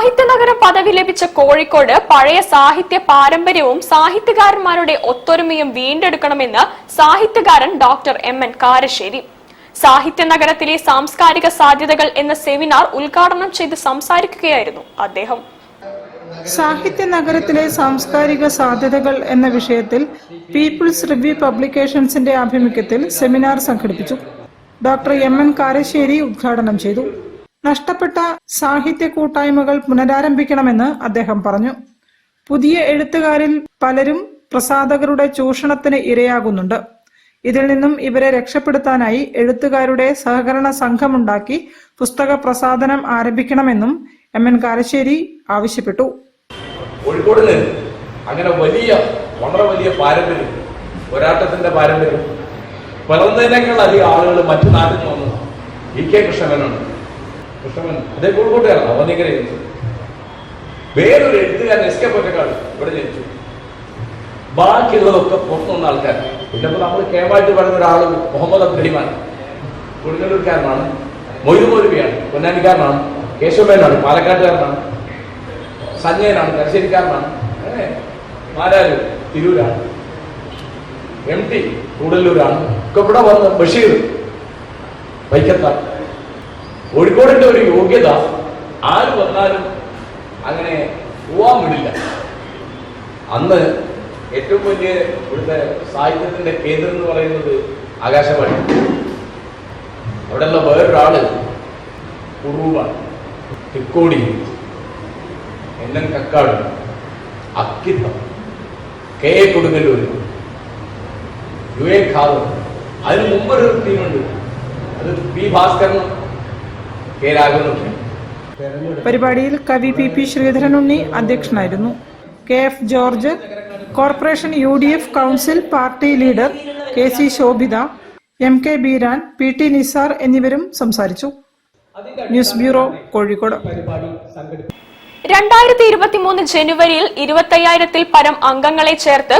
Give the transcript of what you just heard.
സാഹിത്യനഗര പദവി ലഭിച്ച കോഴിക്കോട് പഴയ സാഹിത്യ പാരമ്പര്യവും സാഹിത്യകാരന്മാരുടെ ഒത്തൊരുമയും വീണ്ടെടുക്കണമെന്ന് സാഹിത്യകാരൻ ഡോക്ടർ എം.എൻ. കാരശ്ശേരി. സാഹിത്യനഗരത്തിലെ സാംസ്കാരിക സാധ്യതകൾ എന്ന സെമിനാർ ഉദ്ഘാടനം ചെയ്ത് സംസാരിക്കുകയായിരുന്നു അദ്ദേഹം. സാഹിത്യനഗരത്തിലെ സാംസ്കാരിക സാധ്യതകൾ എന്ന വിഷയത്തിൽ പീപ്പിൾസ് റിവ്യൂ പബ്ലിക്കേഷൻസിന്റെ ആഭിമുഖ്യത്തിൽ സെമിനാർ സംഘടിപ്പിച്ചു. ഡോക്ടർ എം.എൻ. കാരശ്ശേരി ഉദ്ഘാടനം ചെയ്തു. നഷ്ടപ്പെട്ട സാഹിത്യ കൂട്ടായ്മകൾ പുനരാരംഭിക്കണമെന്ന് അദ്ദേഹം പറഞ്ഞു. പുതിയ എഴുത്തുകാരിൽ പലരും പ്രസാധകരുടെ ചൂഷണത്തിന് ഇരയാകുന്നുണ്ട്. ഇതിൽ നിന്നും ഇവരെ രക്ഷപ്പെടുത്താനായി എഴുത്തുകാരുടെ സഹകരണ സംഘമുണ്ടാക്കി പുസ്തക പ്രസാധനം ആരംഭിക്കണമെന്നും എം.എൻ. കാരശ്ശേരി ആവശ്യപ്പെട്ടു. കോഴിക്കോടിന് അങ്ങനെ വളരെ വലിയ പാരമ്പര്യം, പോരാട്ടത്തിന്റെ പാരമ്പര്യം വളർന്നതിനേക്കാൾ അധികം ആളുകൾ മറ്റു നാട്ടിൽ നിന്ന് വന്നു. ഇ.കെ. കൃഷ്ണമേനോൻ അതേ കോഴിക്കോട്ടുകാരാണ്. അവനിങ്ങനെ വേറൊരു എഴുത്തുകാരൻ എസ്.കെ. പൊറ്റക്കാട് ഇവിടെ ജനിച്ചു. ബാക്കിയുള്ളതൊക്കെ പുറത്തു വന്ന ആൾക്കാർ. പിന്നെ നമ്മൾ കേമായിട്ട് പറയുന്ന ഒരാൾ മുഹമ്മദ് അബ്ദുറഹിമാൻ കൊടുങ്ങല്ലൂർക്കാരനാണ്. മൊയ്തു മൗലവിയാണ്, പൊന്നാനിക്കാരനാണ്. കേശവമേനാണ്, പാലക്കാട്ടുകാരനാണ്. സഞ്ജയനാണ്, തലശ്ശേരിക്കാരനാണ്. അങ്ങനെ മാരാര് തിരൂരാണ്. എം.ടി. കൂടല്ലൂരാണ്. ഒക്കെ ഇവിടെ വന്ന് ബഷീർ വൈക്കത്താണ്. കോഴിക്കോടിന്റെ ഒരു യോഗ്യത ആര് വന്നാലും അങ്ങനെ പോവാൻ വിടില്ല. അന്ന് ഏറ്റവും വലിയ ഇവിടുത്തെ സാഹിത്യത്തിന്റെ കേന്ദ്രം എന്ന് പറയുന്നത് ആകാശവാണി. അവിടെയുള്ള വേറൊരാള് ഉറൂബാണ്, തിക്കോടി, എൻ.എൻ. കക്കാട്, അക്കിത്തം, കെ.എ. കൊടുങ്ങല്ലൂർ, യു.എ. ഖാദർ. അതിന് മുമ്പൊരു ടീമുണ്ട്, അത് പി. ഭാസ്കരനും കെ. രാഘവനും. പരിപാടിയിൽ കവി പി. ശ്രീധരൻ ഉണ്ണി അധ്യക്ഷനായിരുന്നു. K F. George, corporation UDF council party leader K C. Shobhitha, M K. Beeran, P T. Nisar എന്നിവരും സംസാരിച്ചു. News bureau, Kozhikode. 2023 ജനുവരിയിൽ 25,000-ൽ പരം അംഗങ്ങളെ ചേർത്ത്